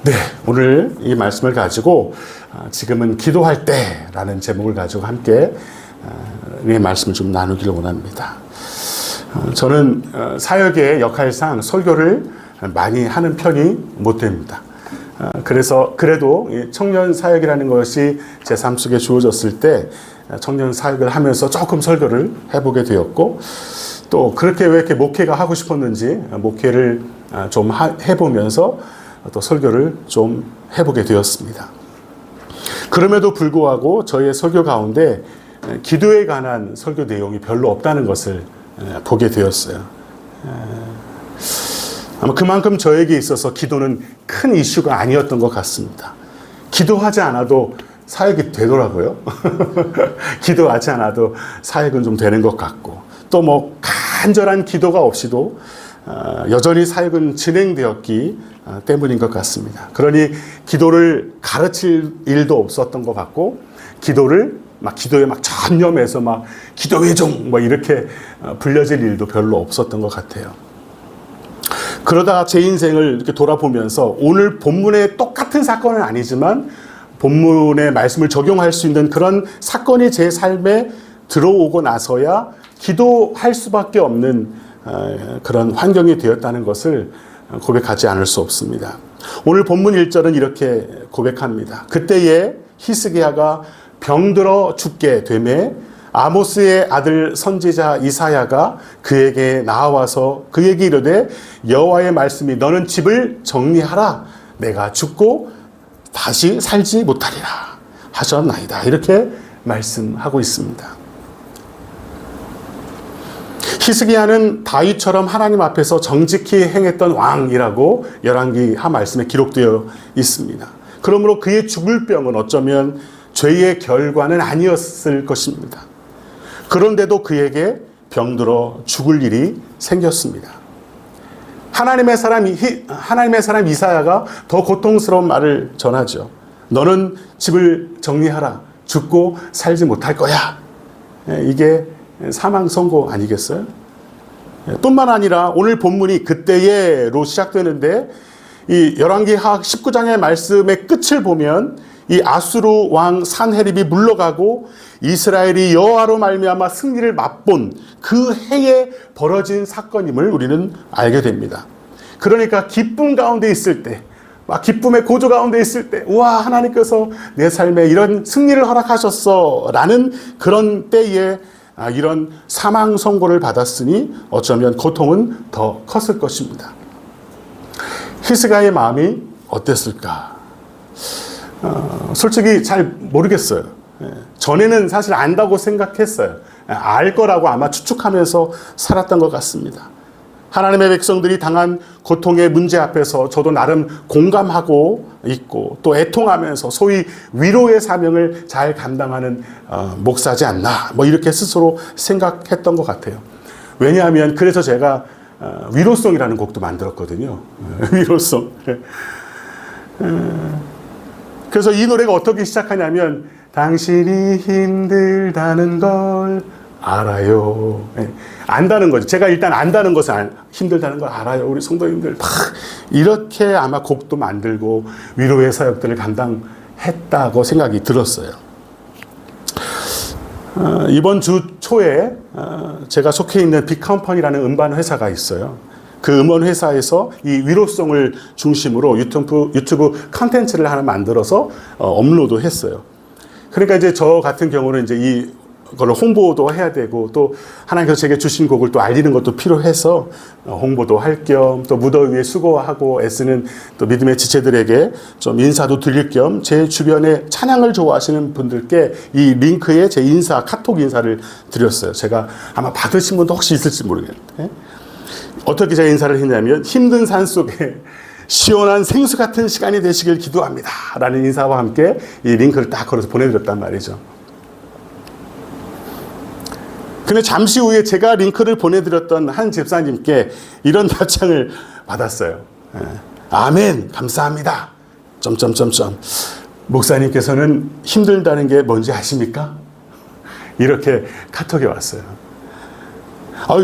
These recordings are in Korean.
네, 오늘 이 말씀을 가지고 지금은 기도할 때라는 제목을 가지고 함께 이 말씀을 좀 나누기를 원합니다. 저는 사역의 역할상 설교를 많이 하는 편이 못 됩니다. 그래서 그래도 청년 사역이라는 것이 제 삶 속에 주어졌을 때 청년 사역을 하면서 조금 설교를 해보게 되었고, 또 그렇게 왜 이렇게 목회가 하고 싶었는지 목회를 좀 해보면서 또 설교를 좀 해보게 되었습니다. 그럼에도 불구하고 저의 설교 가운데 기도에 관한 설교 내용이 별로 없다는 것을 보게 되었어요. 아마 그만큼 저에게 있어서 기도는 큰 이슈가 아니었던 것 같습니다. 기도하지 않아도 사역이 되더라고요. 기도하지 않아도 사역은 좀 되는 것 같고, 또 뭐 간절한 기도가 없이도 여전히 사역은 진행되었기 때문인 것 같습니다. 그러니 기도를 가르칠 일도 없었던 것 같고, 기도에 전념해서 기도의 종 이렇게 불려질 일도 별로 없었던 것 같아요. 그러다가 제 인생을 이렇게 돌아보면서 오늘 본문의 똑같은 사건은 아니지만 본문의 말씀을 적용할 수 있는 그런 사건이 제 삶에 들어오고 나서야 기도할 수밖에 없는 그런 환경이 되었다는 것을 고백하지 않을 수 없습니다. 오늘 본문 1절은 이렇게 고백합니다. 그때에 히스기야가 병들어 죽게 되매 아모스의 아들 선지자 이사야가 그에게 나와서 그에게 이르되 여호와의 말씀이 너는 집을 정리하라, 내가 죽고 다시 살지 못하리라 하셨나이다, 이렇게 말씀하고 있습니다. 히스기야는 다윗처럼 하나님 앞에서 정직히 행했던 왕이라고 열왕기 하 말씀에 기록되어 있습니다. 그러므로 그의 죽을 병은 어쩌면 죄의 결과는 아니었을 것입니다. 그런데도 그에게 병들어 죽을 일이 생겼습니다. 하나님의 사람 이사야가 더 고통스러운 말을 전하죠. 너는 집을 정리하라, 죽고 살지 못할 거야. 이게 사망 선고 아니겠어요? 뿐만 아니라 오늘 본문이 그때에로 시작되는데, 이 열왕기하 19장의 말씀의 끝을 보면 이 아수르 왕 산헤립이 물러가고 이스라엘이 여호와로 말미암아 승리를 맛본 그 해에 벌어진 사건임을 우리는 알게 됩니다. 그러니까 기쁨 가운데 있을 때, 기쁨의 고조 가운데 있을 때, 우와, 하나님께서 내 삶에 이런 승리를 허락하셨어 라는 그런 때에 이런 사망 선고를 받았으니 어쩌면 고통은 더 컸을 것입니다. 히스기야의 마음이 어땠을까? 솔직히 잘 모르겠어요. 전에는 사실 안다고 생각했어요. 알 거라고 아마 추측하면서 살았던 것 같습니다. 하나님의 백성들이 당한 고통의 문제 앞에서 저도 나름 공감하고 있고, 또 애통하면서 소위 위로의 사명을 잘 감당하는 목사지 않나, 이렇게 스스로 생각했던 것 같아요. 왜냐하면 그래서 제가 위로송이라는 곡도 만들었거든요. 위로송. 그래서 이 노래가 어떻게 시작하냐면, 당신이 힘들다는 걸 알아요. 안다는 거죠. 제가 일단 안다는 것을, 힘들다는 걸 알아요. 우리 성도님들 이렇게 아마 곡도 만들고 위로의 사역들을 감당했다고 생각이 들었어요. 이번 주 초에 제가 속해 있는 빅컴퍼니라는 음반 회사가 있어요. 그 음원 회사에서 이 위로송을 중심으로 유튜브 컨텐츠를 하나 만들어서 업로드 했어요. 그러니까 이제 저 같은 경우는 이제 이걸 홍보도 해야 되고, 또 하나님께서 제게 주신 곡을 또 알리는 것도 필요해서 홍보도 할 겸, 또 무더위에 수고하고 애쓰는 또 믿음의 지체들에게 좀 인사도 드릴 겸 제 주변에 찬양을 좋아하시는 분들께 이 링크에 제 카톡 인사를 드렸어요. 제가 아마 받으신 분도 혹시 있을지 모르겠는데, 어떻게 제가 인사를 했냐면, 힘든 산 속에 시원한 생수 같은 시간이 되시길 기도합니다 라는 인사와 함께 이 링크를 딱 걸어서 보내드렸단 말이죠. 근데 잠시 후에 제가 링크를 보내드렸던 한 집사님께 이런 답장을 받았어요. 아멘, 감사합니다. 목사님께서는 힘들다는 게 뭔지 아십니까? 이렇게 카톡이 왔어요.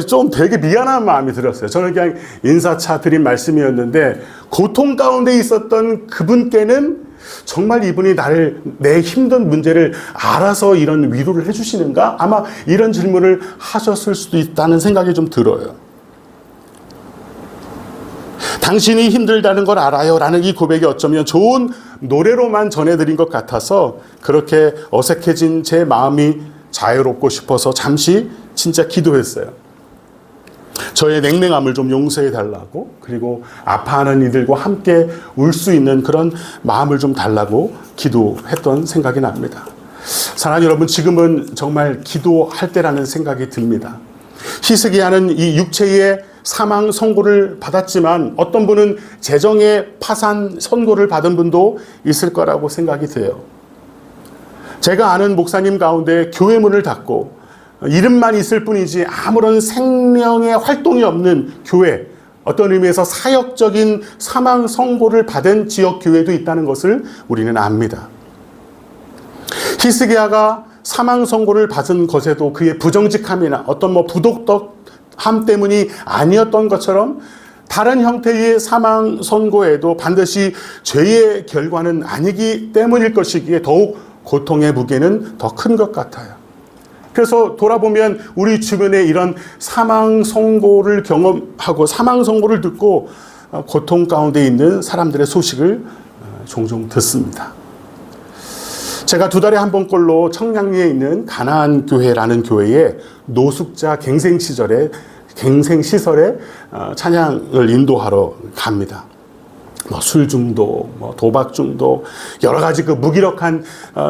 좀 되게 미안한 마음이 들었어요. 저는 그냥 인사차 드린 말씀이었는데 고통 가운데 있었던 그분께는 정말 이분이 내 힘든 문제를 알아서 이런 위로를 해주시는가? 아마 이런 질문을 하셨을 수도 있다는 생각이 좀 들어요. 당신이 힘들다는 걸 알아요 라는 이 고백이 어쩌면 좋은 노래로만 전해드린 것 같아서 그렇게 어색해진 제 마음이 자유롭고 싶어서 잠시 진짜 기도했어요. 저의 냉랭함을 좀 용서해 달라고, 그리고 아파하는 이들과 함께 울 수 있는 그런 마음을 좀 달라고 기도했던 생각이 납니다. 사랑하는 여러분, 지금은 정말 기도할 때라는 생각이 듭니다. 히스기야는 이 육체의 사망 선고를 받았지만 어떤 분은 재정의 파산 선고를 받은 분도 있을 거라고 생각이 돼요. 제가 아는 목사님 가운데 교회 문을 닫고 이름만 있을 뿐이지 아무런 생명의 활동이 없는 교회, 어떤 의미에서 사역적인 사망 선고를 받은 지역 교회도 있다는 것을 우리는 압니다. 히스기야가 사망 선고를 받은 것에도 그의 부정직함이나 어떤 부도덕함 때문이 아니었던 것처럼 다른 형태의 사망 선고에도 반드시 죄의 결과는 아니기 때문일 것이기에 더욱 고통의 무게는 더 큰 것 같아요. 그래서 돌아보면 우리 주변에 이런 사망 선고를 경험하고 사망 선고를 듣고 고통 가운데 있는 사람들의 소식을 종종 듣습니다. 제가 2달에 한 번꼴로 청량리에 있는 가나안 교회라는 교회에 노숙자 갱생시설에 찬양을 인도하러 갑니다. 술 중독, 도박 중독, 여러 가지 그 무기력한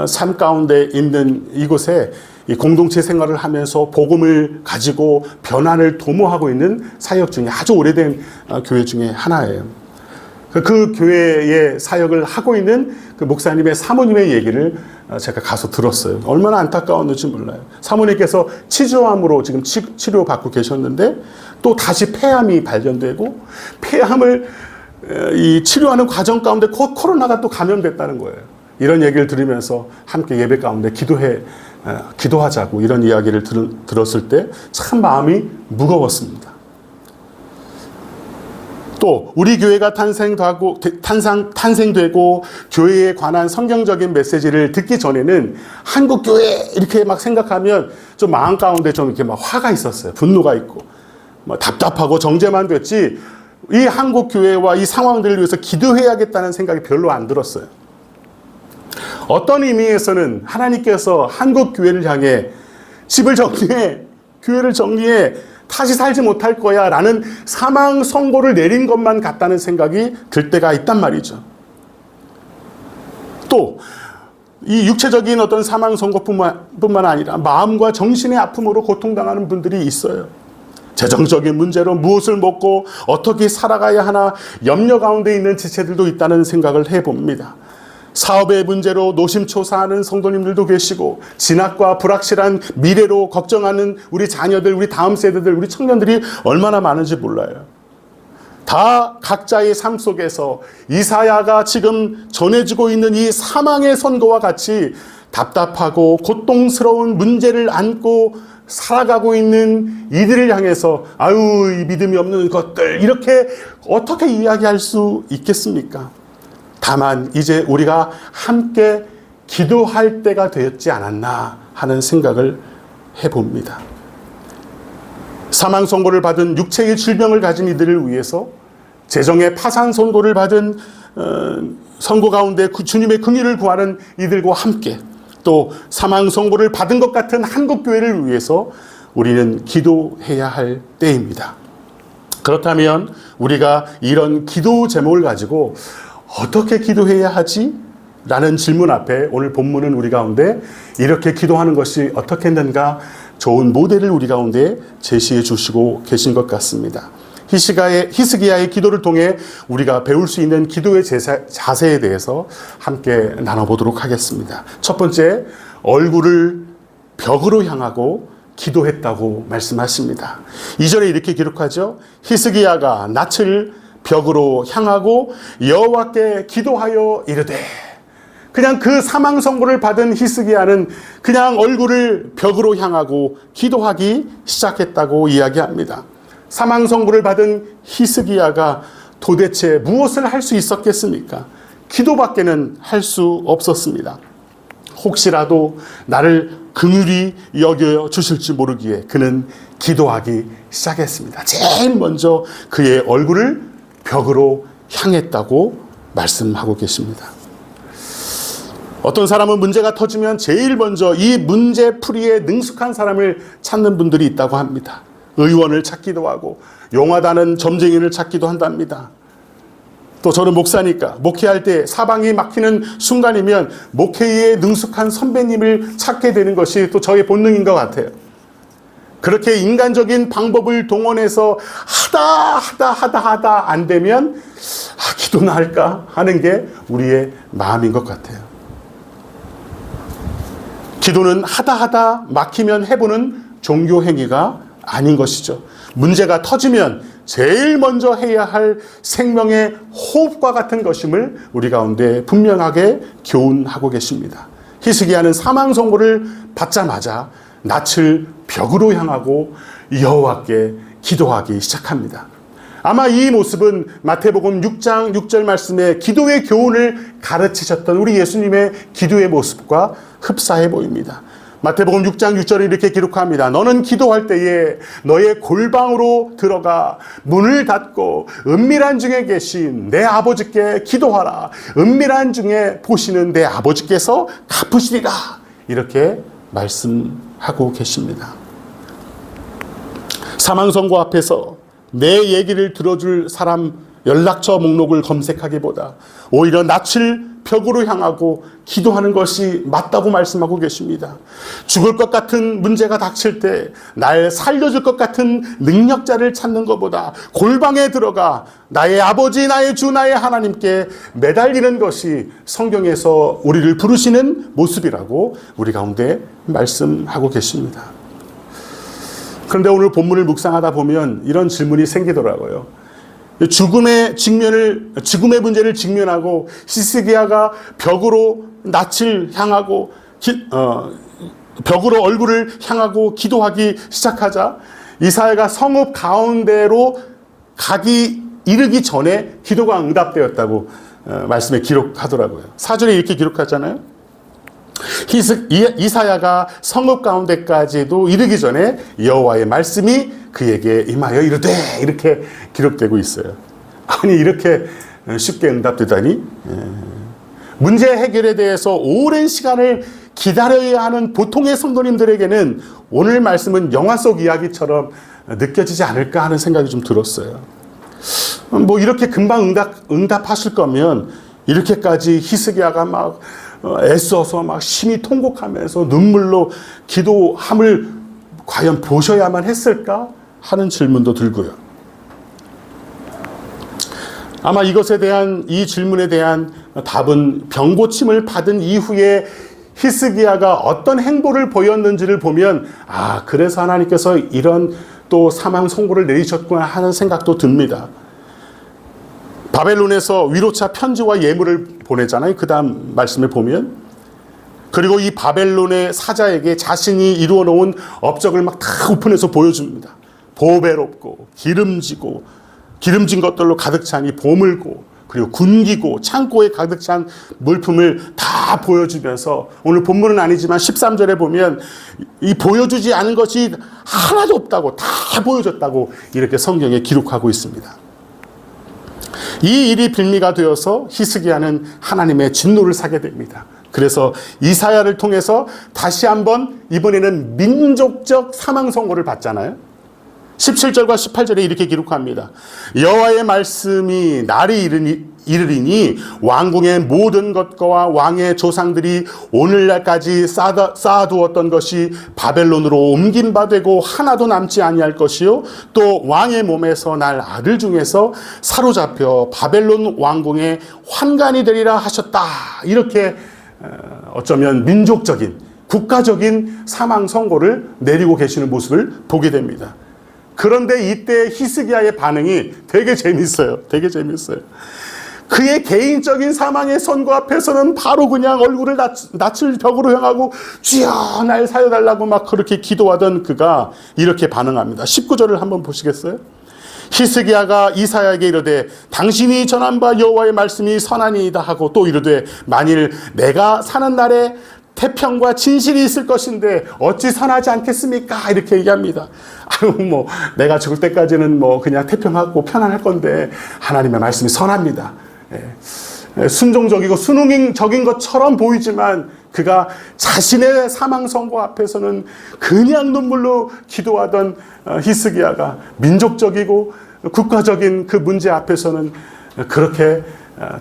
삶 가운데 있는 이곳에 이 공동체 생활을 하면서 복음을 가지고 변화를 도모하고 있는 사역 중에 아주 오래된 교회 중에 하나예요. 그 교회의 사역을 하고 있는 그 목사님의 사모님의 얘기를 제가 가서 들었어요. 얼마나 안타까웠는지 몰라요. 사모님께서 치주암으로 지금 치료받고 계셨는데 또 다시 폐암이 발견되고 폐암을 이 치료하는 과정 가운데 코로나가 또 감염됐다는 거예요. 이런 얘기를 들으면서 함께 예배 가운데 기도하자고 이런 이야기를 들었을 때 참 마음이 무거웠습니다. 또 우리 교회가 탄생되고 교회에 관한 성경적인 메시지를 듣기 전에는 한국 교회 이렇게 막 생각하면 좀 마음 가운데 좀 이렇게 막 화가 있었어요. 분노가 있고 답답하고 정죄만 됐지 이 한국 교회와 이 상황들을 위해서 기도해야겠다는 생각이 별로 안 들었어요. 어떤 의미에서는 하나님께서 한국 교회를 향해 집을 정리해, 교회를 정리해, 다시 살지 못할 거야 라는 사망 선고를 내린 것만 같다는 생각이 들 때가 있단 말이죠. 또 이 육체적인 어떤 사망 선고뿐만 아니라 마음과 정신의 아픔으로 고통당하는 분들이 있어요. 재정적인 문제로 무엇을 먹고 어떻게 살아가야 하나 염려 가운데 있는 지체들도 있다는 생각을 해봅니다. 사업의 문제로 노심초사하는 성도님들도 계시고 진학과 불확실한 미래로 걱정하는 우리 자녀들, 우리 다음 세대들, 우리 청년들이 얼마나 많은지 몰라요. 다 각자의 삶 속에서 이사야가 지금 전해지고 있는 이 사망의 선고와 같이 답답하고 고통스러운 문제를 안고 살아가고 있는 이들을 향해서 이 믿음이 없는 것들 이렇게 어떻게 이야기할 수 있겠습니까? 다만 이제 우리가 함께 기도할 때가 되었지 않았나 하는 생각을 해봅니다. 사망 선고를 받은 육체의 질병을 가진 이들을 위해서 재정의 파산 선고를 받은 선고 가운데 주님의 긍휼을 구하는 이들과 함께 또 사망 선고를 받은 것 같은 한국 교회를 위해서 우리는 기도해야 할 때입니다. 그렇다면 우리가 이런 기도 제목을 가지고 어떻게 기도해야 하지? 라는 질문 앞에 오늘 본문은 우리 가운데 이렇게 기도하는 것이 어떻겠는가 좋은 모델을 우리 가운데 제시해 주시고 계신 것 같습니다. 히스기야의 기도를 통해 우리가 배울 수 있는 기도의 자세에 대해서 함께 나눠보도록 하겠습니다. 첫 번째, 얼굴을 벽으로 향하고 기도했다고 말씀하십니다. 2절에 이렇게 기록하죠. 히스기야가 낯을 벽으로 향하고 여호와께 기도하여 이르되, 그냥 그 사망 선고를 받은 히스기야는 그냥 얼굴을 벽으로 향하고 기도하기 시작했다고 이야기합니다. 사망 선고를 받은 히스기야가 도대체 무엇을 할 수 있었겠습니까? 기도밖에는 할 수 없었습니다. 혹시라도 나를 긍휼히 여겨 주실지 모르기에 그는 기도하기 시작했습니다. 제일 먼저 그의 얼굴을 벽으로 향했다고 말씀하고 계십니다. 어떤 사람은 문제가 터지면 제일 먼저 이 문제 풀이에 능숙한 사람을 찾는 분들이 있다고 합니다. 의원을 찾기도 하고 용하다는 점쟁이를 찾기도 한답니다. 또 저는 목사니까 목회할 때 사방이 막히는 순간이면 목회에 능숙한 선배님을 찾게 되는 것이 또 저의 본능인 것 같아요. 그렇게 인간적인 방법을 동원해서 하다 안 되면 기도나 할까 하는 게 우리의 마음인 것 같아요. 기도는 하다 막히면 해보는 종교 행위가 아닌 것이죠. 문제가 터지면 제일 먼저 해야 할 생명의 호흡과 같은 것임을 우리 가운데 분명하게 교훈하고 계십니다. 히스기야는 사망 선고를 받자마자 낯을 벽으로 향하고 여호와께 기도하기 시작합니다. 아마 이 모습은 마태복음 6장 6절 말씀에 기도의 교훈을 가르치셨던 우리 예수님의 기도의 모습과 흡사해 보입니다. 마태복음 6장 6절에 이렇게 기록합니다. 너는 기도할 때에 너의 골방으로 들어가 문을 닫고 은밀한 중에 계신 내 아버지께 기도하라. 은밀한 중에 보시는 내 아버지께서 갚으시리라. 이렇게 말씀하고 계십니다. 사망 선고 앞에서 내 얘기를 들어줄 사람 연락처 목록을 검색하기보다 오히려 낯을 벽으로 향하고 기도하는 것이 맞다고 말씀하고 계십니다. 죽을 것 같은 문제가 닥칠 때 날 살려줄 것 같은 능력자를 찾는 것보다 골방에 들어가 나의 아버지, 나의 주, 나의 하나님께 매달리는 것이 성경에서 우리를 부르시는 모습이라고 우리 가운데 말씀하고 계십니다. 그런데 오늘 본문을 묵상하다 보면 이런 질문이 생기더라고요. 죽음의 문제를 직면하고 히스기야가 벽으로 낯을 향하고 벽으로 얼굴을 향하고 기도하기 시작하자 이사야가 성읍 가운데로 이르기 전에 기도가 응답되었다고 말씀에 기록하더라고요. 4절에 이렇게 기록하잖아요. 이사야가 성읍 가운데까지도 이르기 전에 여호와의 말씀이 그에게 임하여 이르되 이렇게 기록되고 있어요. 아니 이렇게 쉽게 응답되다니. 문제 해결에 대해서 오랜 시간을 기다려야 하는 보통의 성도님들에게는 오늘 말씀은 영화 속 이야기처럼 느껴지지 않을까 하는 생각이 좀 들었어요. 뭐 이렇게 금방 응답하실 거면 이렇게까지 히스기야가 막 애써서 막 심히 통곡하면서 눈물로 기도함을 과연 보셔야만 했을까 하는 질문도 들고요. 아마 이 질문에 대한 답은 병고침을 받은 이후에 히스기야가 어떤 행보를 보였는지를 보면 그래서 하나님께서 이런 또 사망 선고를 내리셨구나 하는 생각도 듭니다. 바벨론에서 위로차 편지와 예물을 보내잖아요. 그 다음 말씀을 보면. 그리고 이 바벨론의 사자에게 자신이 이루어 놓은 업적을 막 다 오픈해서 보여줍니다. 보배롭고 기름진 것들로 가득 찬 이 보물고 그리고 군기고 창고에 가득 찬 물품을 다 보여주면서 오늘 본문은 아니지만 13절에 보면 이 보여주지 않은 것이 하나도 없다고 다 보여줬다고 이렇게 성경에 기록하고 있습니다. 이 일이 빌미가 되어서 히스기야는 하나님의 진노를 사게 됩니다. 그래서 이사야를 통해서 다시 한번 이번에는 민족적 사망 선고를 받잖아요. 17절과 18절에 이렇게 기록합니다. 여호와의 말씀이 날이 이르리니 왕궁의 모든 것과 왕의 조상들이 오늘날까지 쌓아두었던 것이 바벨론으로 옮긴 바 되고 하나도 남지 아니할 것이요 또 왕의 몸에서 날 아들 중에서 사로잡혀 바벨론 왕궁의 환관이 되리라 하셨다. 이렇게 어쩌면 민족적인 국가적인 사망 선고를 내리고 계시는 모습을 보게 됩니다. 그런데 이때 히스기야의 반응이 되게 재밌어요. 그의 개인적인 사망의 선고 앞에서는 바로 그냥 얼굴을 낯을 벽으로 향하고 주여 날 사여달라고 막 그렇게 기도하던 그가 이렇게 반응합니다. 19절을 한번 보시겠어요? 히스기야가 이사야에게 이르되 당신이 전한 바 여호와의 말씀이 선하니이다 하고 또 이르되 만일 내가 사는 날에 태평과 진실이 있을 것인데 어찌 선하지 않겠습니까? 이렇게 얘기합니다. 아유, 뭐 내가 죽을 때까지는 뭐 그냥 태평하고 편안할 건데 하나님의 말씀이 선합니다. 순종적이고 순응적인 것처럼 보이지만 그가 자신의 사망 선고 앞에서는 그냥 눈물로 기도하던 히스기야가 민족적이고 국가적인 그 문제 앞에서는 그렇게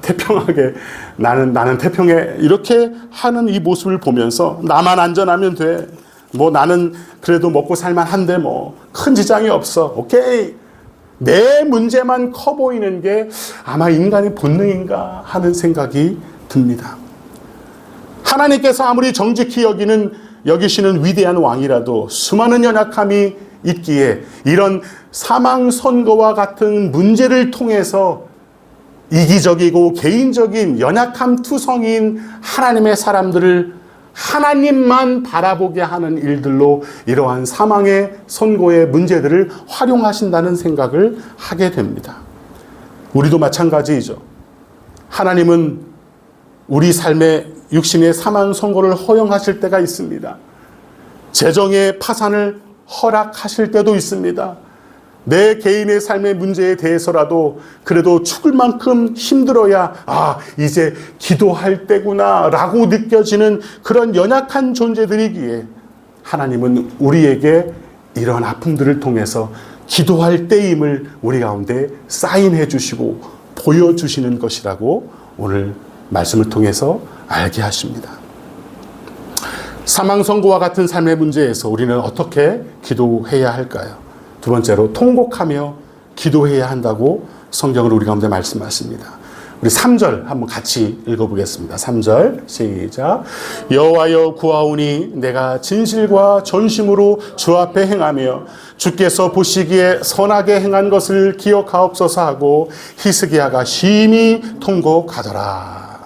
태평하게 나는 태평해 이렇게 하는 이 모습을 보면서 나만 안전하면 돼. 뭐 나는 그래도 먹고 살만한데 뭐 큰 지장이 없어. 오케이. 내 문제만 커 보이는 게 아마 인간의 본능인가 하는 생각이 듭니다. 하나님께서 아무리 정직히 여기시는 위대한 왕이라도 수많은 연약함이 있기에 이런 사망 선고와 같은 문제를 통해서 이기적이고 개인적인 연약함 투성이인 하나님의 사람들을 하나님만 바라보게 하는 일들로 이러한 사망의 선고의 문제들을 활용하신다는 생각을 하게 됩니다. 우리도 마찬가지이죠. 하나님은 우리 삶의 육신의 사망 선고를 허용하실 때가 있습니다. 재정의 파산을 허락하실 때도 있습니다. 내 개인의 삶의 문제에 대해서라도 그래도 죽을 만큼 힘들어야 이제 기도할 때구나 라고 느껴지는 그런 연약한 존재들이기에 하나님은 우리에게 이런 아픔들을 통해서 기도할 때임을 우리 가운데 사인해 주시고 보여주시는 것이라고 오늘 말씀을 통해서 알게 하십니다. 사망 선고와 같은 삶의 문제에서 우리는 어떻게 기도해야 할까요? 두 번째로 통곡하며 기도해야 한다고 성경은 우리 가운데 말씀하십니다. 우리 3절 한번 같이 읽어보겠습니다. 3절 시작. 여호와여 구하오니 내가 진실과 전심으로 주 앞에 행하며 주께서 보시기에 선하게 행한 것을 기억하옵소서 하고 히스기야가 심히 통곡하더라.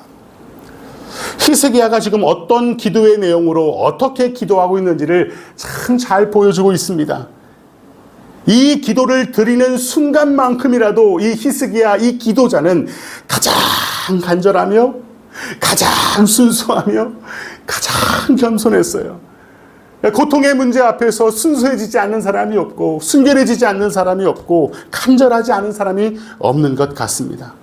히스기야가 지금 어떤 기도의 내용으로 어떻게 기도하고 있는지를 참 잘 보여주고 있습니다. 이 기도를 드리는 순간만큼이라도 이 히스기야, 이 기도자는 가장 간절하며 가장 순수하며 가장 겸손했어요. 고통의 문제 앞에서 순수해지지 않는 사람이 없고 순결해지지 않는 사람이 없고 간절하지 않은 사람이 없는 것 같습니다.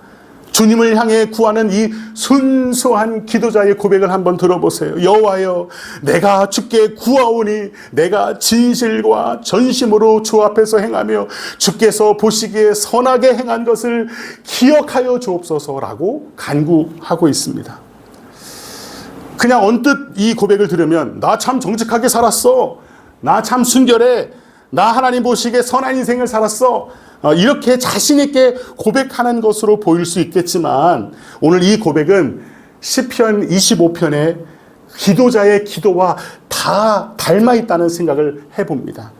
주님을 향해 구하는 이 순수한 기도자의 고백을 한번 들어보세요. 여호와여 내가 주께 구하오니 내가 진실과 전심으로 주 앞에서 행하며 주께서 보시기에 선하게 행한 것을 기억하여 주옵소서라고 간구하고 있습니다. 그냥 언뜻 이 고백을 들으면 나 참 정직하게 살았어. 나 참 순결해. 나 하나님 보시기에 선한 인생을 살았어. 이렇게 자신 있게 고백하는 것으로 보일 수 있겠지만 오늘 이 고백은 시편 25편의 기도자의 기도와 다 닮아 있다는 생각을 해봅니다.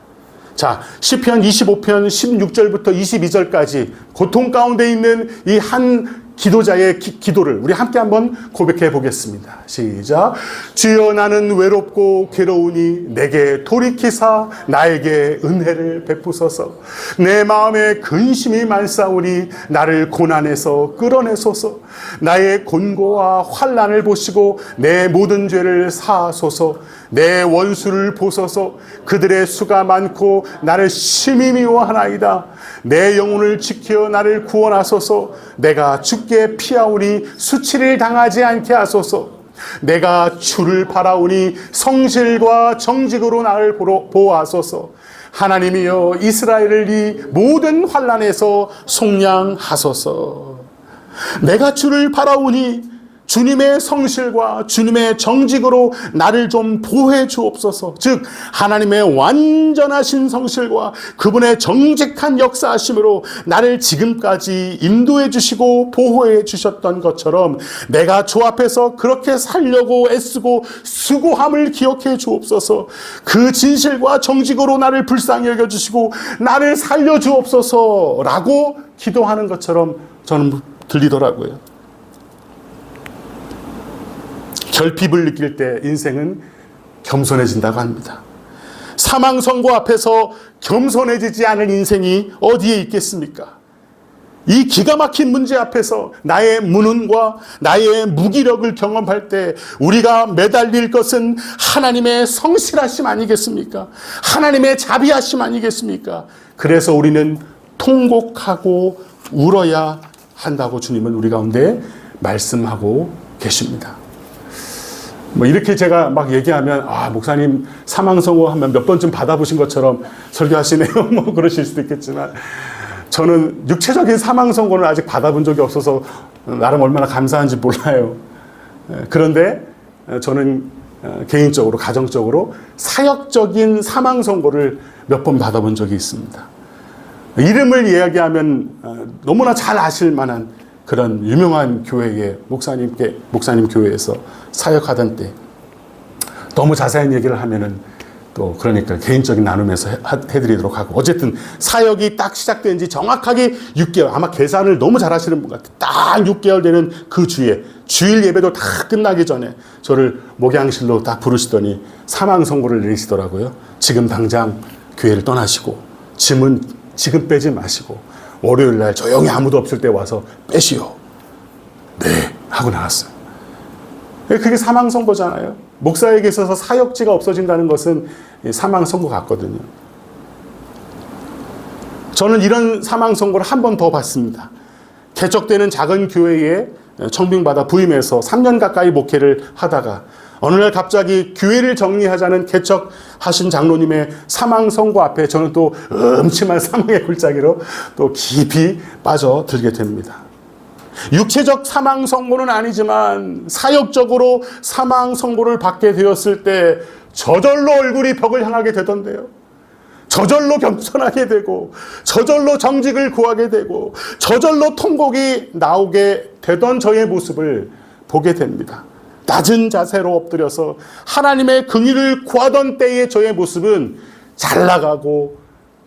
자, 시편 25편 16절부터 22절까지 고통 가운데 있는 이 한 기도자의 기도를 우리 함께 한번 고백해 보겠습니다. 시작. 주여 나는 외롭고 괴로우니 내게 돌이키사 나에게 은혜를 베푸소서. 내 마음에 근심이 많사오니 나를 고난에서 끌어내소서. 나의 곤고와 환난을 보시고 내 모든 죄를 사하소서. 내 원수를 보소서. 그들의 수가 많고 나를 심히 미워하나이다. 내 영혼을 지켜 나를 구원하소서. 내가 주께 피하오니 수치를 당하지 않게 하소서. 내가 주를 바라오니 성실과 정직으로 나를 보호하소서. 하나님이여 이스라엘을 이 모든 환난에서 속량하소서. 내가 주를 바라오니 주님의 성실과 주님의 정직으로 나를 좀 보호해 주옵소서. 즉 하나님의 완전하신 성실과 그분의 정직한 역사하심으로 나를 지금까지 인도해 주시고 보호해 주셨던 것처럼 내가 주 앞에서 그렇게 살려고 애쓰고 수고함을 기억해 주옵소서. 그 진실과 정직으로 나를 불쌍히 여겨주시고 나를 살려 주옵소서 라고 기도하는 것처럼 저는 들리더라고요. 결핍을 느낄 때 인생은 겸손해진다고 합니다. 사망 선고 앞에서 겸손해지지 않은 인생이 어디에 있겠습니까? 이 기가 막힌 문제 앞에서 나의 무능과 나의 무기력을 경험할 때 우리가 매달릴 것은 하나님의 성실하심 아니겠습니까? 하나님의 자비하심 아니겠습니까? 그래서 우리는 통곡하고 울어야 한다고 주님은 우리 가운데 말씀하고 계십니다. 뭐 이렇게 제가 막 얘기하면 목사님 사망 선고하면 몇 번쯤 받아보신 것처럼 설교하시네요. 뭐 그러실 수도 있겠지만 저는 육체적인 사망 선고는 아직 받아본 적이 없어서 나름 얼마나 감사한지 몰라요. 그런데 저는 개인적으로 가정적으로 사역적인 사망 선고를 몇 번 받아본 적이 있습니다. 이름을 이야기하면 너무나 잘 아실 만한 그런 유명한 교회의 목사님 교회에서 사역하던 때 너무 자세한 얘기를 하면은 또 그러니까 개인적인 나눔에서 해드리도록 하고 어쨌든 사역이 딱 시작된 지 정확하게 6개월 아마 계산을 너무 잘 하시는 분 같아요. 딱 6개월 되는 그 주에 주일 예배도 다 끝나기 전에 저를 목양실로 딱 부르시더니 사망 선고를 내리시더라고요. 지금 당장 교회를 떠나시고 짐은 지금 빼지 마시고 월요일 날 조용히 아무도 없을 때 와서 빼시오. 네 하고 나왔어요. 그게 사망 선고잖아요. 목사에게 있어서 사역지가 없어진다는 것은 사망 선고 같거든요. 저는 이런 사망 선고를 한 번 더 받습니다. 개척되는 작은 교회에 청빙받아 부임해서 3년 가까이 목회를 하다가 어느 날 갑자기 교회를 정리하자는 개척하신 장로님의 사망 선고 앞에 저는 또 음침한 사망의 골짜기로 또 깊이 빠져들게 됩니다. 육체적 사망 선고는 아니지만 사역적으로 사망 선고를 받게 되었을 때 저절로 얼굴이 벽을 향하게 되던데요. 저절로 겸손하게 되고 저절로 정직을 구하게 되고 저절로 통곡이 나오게 되던 저의 모습을 보게 됩니다. 낮은 자세로 엎드려서 하나님의 긍휼을 구하던 때의 저의 모습은 잘 나가고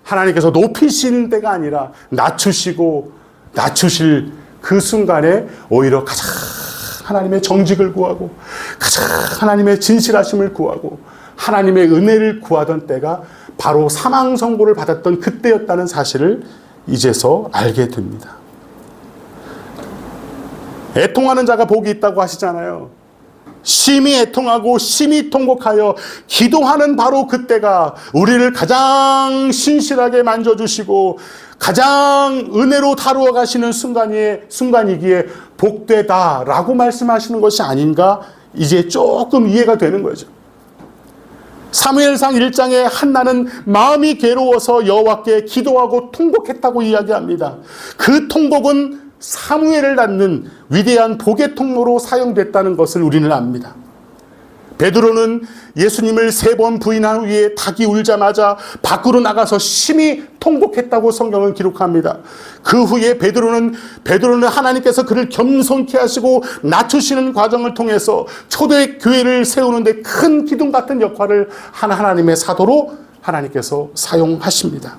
하나님께서 높이시는 때가 아니라 낮추실 그 순간에 오히려 가장 하나님의 정직을 구하고 가장 하나님의 진실하심을 구하고 하나님의 은혜를 구하던 때가 바로 사망 선고를 받았던 그때였다는 사실을 이제서 알게 됩니다. 애통하는 자가 복이 있다고 하시잖아요. 심히 애통하고 심히 통곡하여 기도하는 바로 그때가 우리를 가장 신실하게 만져주시고 가장 은혜로 다루어 가시는 순간이기에 복되다라고 말씀하시는 것이 아닌가 이제 조금 이해가 되는 거죠. 사무엘상 1장에 한나는 마음이 괴로워서 여호와께 기도하고 통곡했다고 이야기합니다. 그 통곡은 사무엘을 낳는 위대한 복의 통로로 사용됐다는 것을 우리는 압니다. 베드로는 예수님을 3번 부인한 후에 닭이 울자마자 밖으로 나가서 심히 통곡했다고 성경은 기록합니다. 그 후에 베드로는 하나님께서 그를 겸손케 하시고 낮추시는 과정을 통해서 초대 교회를 세우는데 큰 기둥 같은 역할을 한 하나님의 사도로 하나님께서 사용하십니다.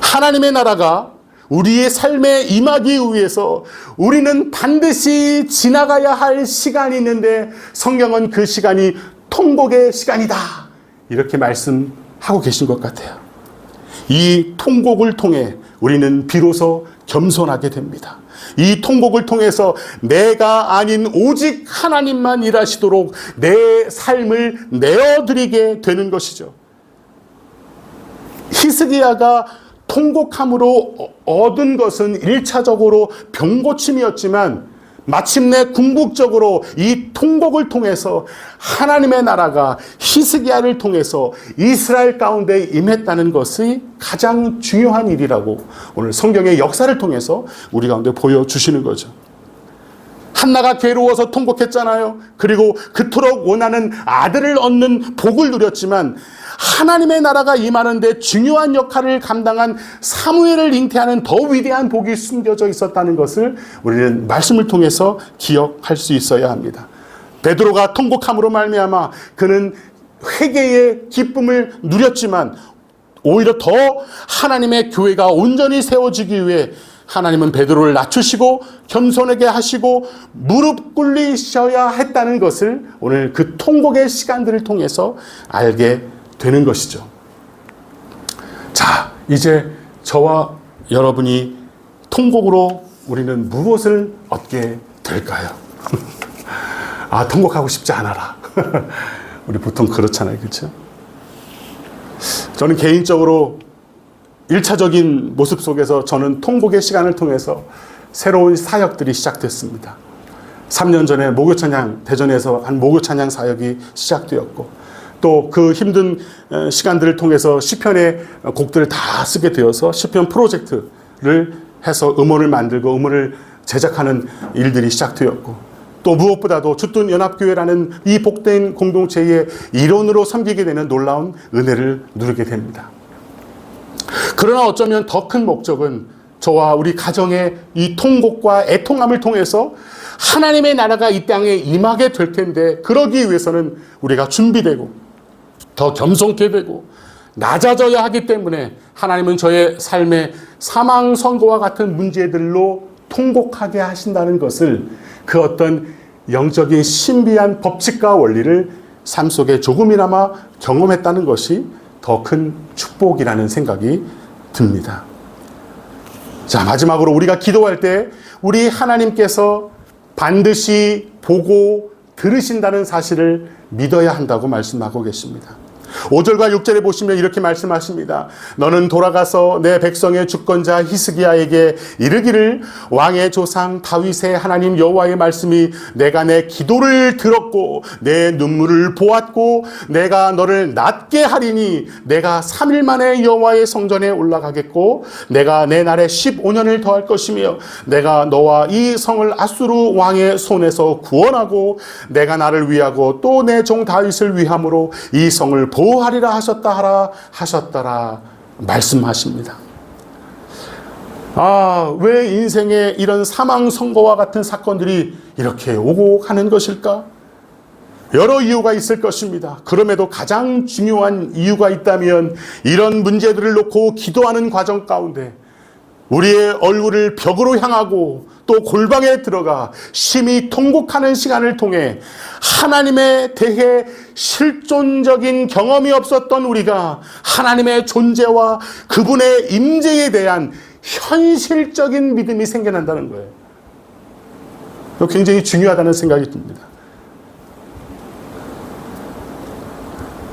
하나님의 나라가 우리의 삶에 임하기 위해서 우리는 반드시 지나가야 할 시간이 있는데 성경은 그 시간이 통곡의 시간이다 이렇게 말씀하고 계신 것 같아요. 이 통곡을 통해 우리는 비로소 겸손하게 됩니다. 이 통곡을 통해서 내가 아닌 오직 하나님만 일하시도록 내 삶을 내어드리게 되는 것이죠. 히스기야가 통곡함으로 얻은 것은 1차적으로 병고침이었지만 마침내 궁극적으로 이 통곡을 통해서 하나님의 나라가 히스기야를 통해서 이스라엘 가운데 임했다는 것이 가장 중요한 일이라고 오늘 성경의 역사를 통해서 우리 가운데 보여주시는 거죠. 한나가 괴로워서 통곡했잖아요. 그리고 그토록 원하는 아들을 얻는 복을 누렸지만 하나님의 나라가 임하는데 중요한 역할을 감당한 사무엘을 잉태하는 더 위대한 복이 숨겨져 있었다는 것을 우리는 말씀을 통해서 기억할 수 있어야 합니다. 베드로가 통곡함으로 말미암아 그는 회개의 기쁨을 누렸지만 오히려 더 하나님의 교회가 온전히 세워지기 위해 하나님은 베드로를 낮추시고 겸손하게 하시고 무릎 꿇리셔야 했다는 것을 오늘 그 통곡의 시간들을 통해서 알게 되는 것이죠. 자, 이제 저와 여러분이 통곡으로 우리는 무엇을 얻게 될까요? 아, 통곡하고 싶지 않아라. 우리 보통 그렇잖아요. 그렇죠? 저는 개인적으로 1차적인 모습 속에서 저는 통곡의 시간을 통해서 새로운 사역들이 시작됐습니다. 3년 전에 목요찬양, 대전에서 한 목요찬양 사역이 시작되었고, 또 그 힘든 시간들을 통해서 시편의 곡들을 다 쓰게 되어서 시편 프로젝트를 해서 음원을 만들고 음원을 제작하는 일들이 시작되었고, 또 무엇보다도 주둔 연합교회라는 이 복된 공동체의 일원으로 섬기게 되는 놀라운 은혜를 누리게 됩니다. 그러나 어쩌면 더 큰 목적은 저와 우리 가정의 이 통곡과 애통함을 통해서 하나님의 나라가 이 땅에 임하게 될 텐데, 그러기 위해서는 우리가 준비되고 더 겸손케 되고 낮아져야 하기 때문에 하나님은 저의 삶의 사망 선고와 같은 문제들로 통곡하게 하신다는 것을, 그 어떤 영적인 신비한 법칙과 원리를 삶 속에 조금이나마 경험했다는 것이 더 큰 축복이라는 생각이 듭니다. 자, 마지막으로 우리가 기도할 때 우리 하나님께서 반드시 보고 들으신다는 사실을 믿어야 한다고 말씀하고 계십니다. 5절과 6절에 보시면 이렇게 말씀하십니다. 너는 돌아가서 내 백성의 주권자 히스기야에게 이르기를, 왕의 조상 다윗의 하나님 여호와의 말씀이 내가 내 기도를 들었고 내 눈물을 보았고 내가 너를 낫게 하리니 내가 3일 만에 여호와의 성전에 올라가겠고 내가 내 날에 15년을 더할 것이며 내가 너와 이 성을 아수르 왕의 손에서 구원하고 내가 나를 위하고 또 내 종 다윗을 위함으로 이 성을 보호하리라 하셨더라 말씀하십니다. 아, 왜 인생에 이런 사망 선고와 같은 사건들이 이렇게 오고 가는 것일까? 여러 이유가 있을 것입니다. 그럼에도 가장 중요한 이유가 있다면 이런 문제들을 놓고 기도하는 과정 가운데 우리의 얼굴을 벽으로 향하고 또 골방에 들어가 심히 통곡하는 시간을 통해 하나님에 대해 실존적인 경험이 없었던 우리가 하나님의 존재와 그분의 임재에 대한 현실적인 믿음이 생겨난다는 거예요. 굉장히 중요하다는 생각이 듭니다.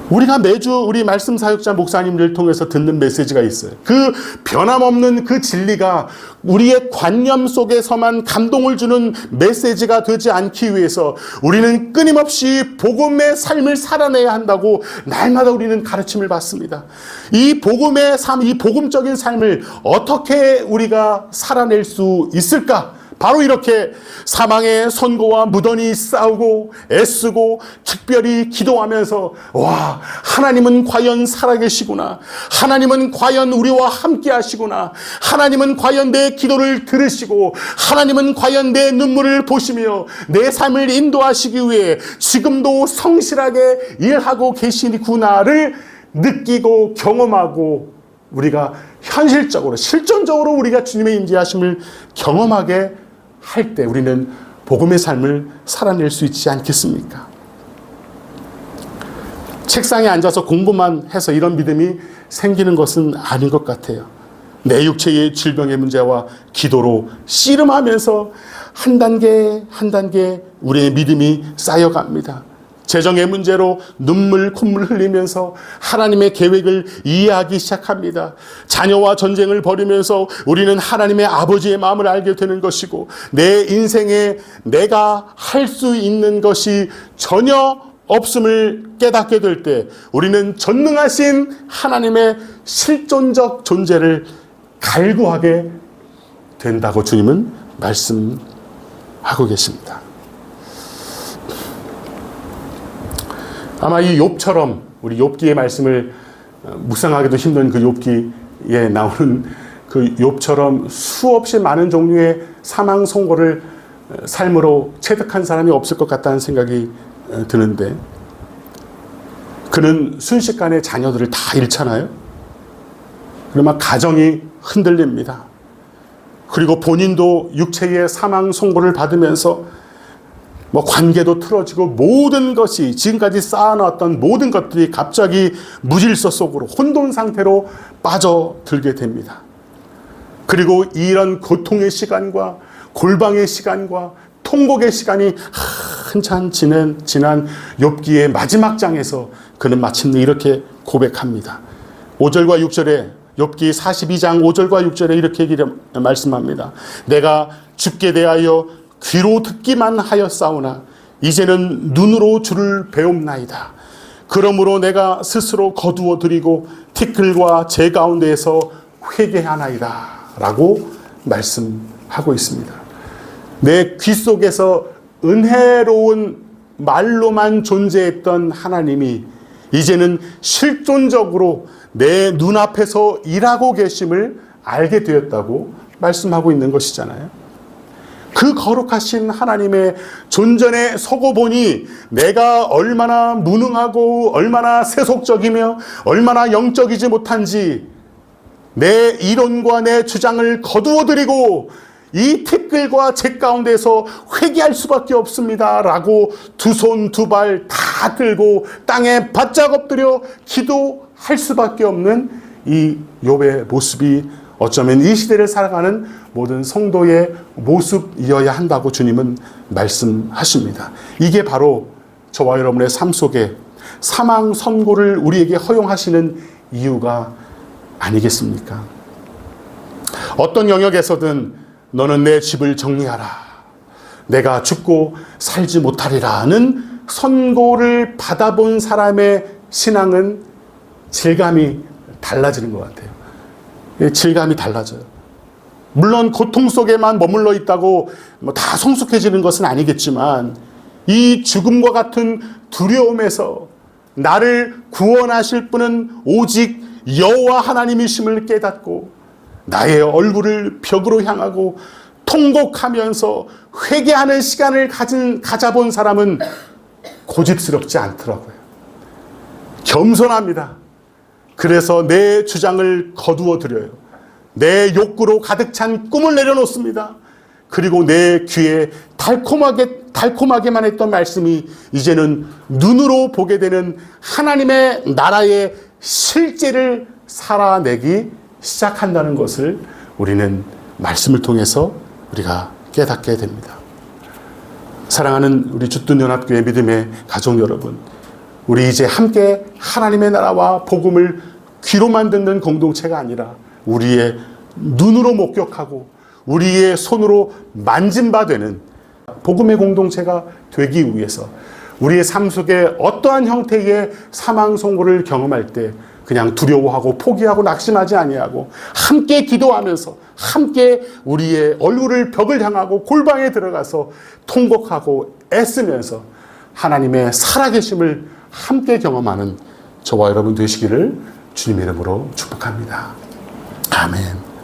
우리가 매주 우리 말씀 사역자 목사님들 통해서 듣는 메시지가 있어요. 그 변함없는 그 진리가 우리의 관념 속에서만 감동을 주는 메시지가 되지 않기 위해서 우리는 끊임없이 복음의 삶을 살아내야 한다고 날마다 우리는 가르침을 받습니다. 이 복음의 삶, 이 복음적인 삶을 어떻게 우리가 살아낼 수 있을까? 바로 이렇게 사망의 선고와 무던히 싸우고 애쓰고 특별히 기도하면서, 와, 하나님은 과연 살아계시구나, 하나님은 과연 우리와 함께 하시구나, 하나님은 과연 내 기도를 들으시고 하나님은 과연 내 눈물을 보시며 내 삶을 인도하시기 위해 지금도 성실하게 일하고 계시구나를 느끼고 경험하고 우리가 현실적으로 실존적으로 우리가 주님의 임재하심을 경험하게 할 때 우리는 복음의 삶을 살아낼 수 있지 않겠습니까? 책상에 앉아서 공부만 해서 이런 믿음이 생기는 것은 아닌 것 같아요. 내 육체의 질병의 문제와 기도로 씨름하면서 한 단계 한 단계 우리의 믿음이 쌓여갑니다. 재정의 문제로 눈물 콧물 흘리면서 하나님의 계획을 이해하기 시작합니다. 자녀와 전쟁을 벌이면서 우리는 하나님의 아버지의 마음을 알게 되는 것이고 내 인생에 내가 할 수 있는 것이 전혀 없음을 깨닫게 될 때 우리는 전능하신 하나님의 실존적 존재를 갈구하게 된다고 주님은 말씀하고 계십니다. 아마 이 욥처럼 우리 욥기의 말씀을 묵상하기도 힘든 그 욥기에 나오는 그 욥처럼 수없이 많은 종류의 사망 선고를 삶으로 체득한 사람이 없을 것 같다는 생각이 드는데, 그는 순식간에 자녀들을 다 잃잖아요. 그러면 가정이 흔들립니다. 그리고 본인도 육체의 사망 선고를 받으면서 관계도 틀어지고 모든 것이 지금까지 쌓아놨던 모든 것들이 갑자기 무질서 속으로 혼돈 상태로 빠져들게 됩니다. 그리고 이런 고통의 시간과 골방의 시간과 통곡의 시간이 한참 지난 욥기의 마지막 장에서 그는 마침내 이렇게 고백합니다. 5절과 6절에 욥기 42장 5절과 6절에 이렇게 말씀합니다. 내가 주께 대하여 귀로 듣기만 하였사오나 이제는 눈으로 주를 배움나이다. 그러므로 내가 스스로 거두어 드리고 티끌과 재 가운데에서 회개하나이다 라고 말씀하고 있습니다. 내 귀 속에서 은혜로운 말로만 존재했던 하나님이 이제는 실존적으로 내 눈앞에서 일하고 계심을 알게 되었다고 말씀하고 있는 것이잖아요. 그 거룩하신 하나님의 존전에 서고 보니 내가 얼마나 무능하고 얼마나 세속적이며 얼마나 영적이지 못한지 내 이론과 내 주장을 거두어드리고 이 티끌과 재 가운데서 회개할 수밖에 없습니다 라고 두 손 두 발 다 들고 땅에 바짝 엎드려 기도할 수밖에 없는 이 욥의 모습이 어쩌면 이 시대를 살아가는 모든 성도의 모습이어야 한다고 주님은 말씀하십니다. 이게 바로 저와 여러분의 삶 속에 사망 선고를 우리에게 허용하시는 이유가 아니겠습니까? 어떤 영역에서든 너는 내 집을 정리하라. 내가 죽고 살지 못하리라는 선고를 받아본 사람의 신앙은 질감이 달라지는 것 같아요. 질감이 달라져요. 물론 고통 속에만 머물러 있다고 다 성숙해지는 것은 아니겠지만 이 죽음과 같은 두려움에서 나를 구원하실 분은 오직 여호와 하나님이심을 깨닫고 나의 얼굴을 벽으로 향하고 통곡하면서 회개하는 시간을 가져본 사람은 고집스럽지 않더라고요. 겸손합니다. 그래서 내 주장을 거두어 드려요. 내 욕구로 가득 찬 꿈을 내려놓습니다. 그리고 내 귀에 달콤하게만 했던 말씀이 이제는 눈으로 보게 되는 하나님의 나라의 실제를 살아내기 시작한다는 것을 우리는 말씀을 통해서 우리가 깨닫게 됩니다. 사랑하는 우리 주둔연합교회 믿음의 가족 여러분, 우리 이제 함께 하나님의 나라와 복음을 귀로만 듣는 공동체가 아니라 우리의 눈으로 목격하고 우리의 손으로 만진 바 되는 복음의 공동체가 되기 위해서 우리의 삶 속에 어떠한 형태의 사망 선고를 경험할 때 그냥 두려워하고 포기하고 낙심하지 아니하고 함께 기도하면서 함께 우리의 얼굴을 벽을 향하고 골방에 들어가서 통곡하고 애쓰면서 하나님의 살아계심을 함께 경험하는 저와 여러분 되시기를 주님의 이름으로 축복합니다. 아멘.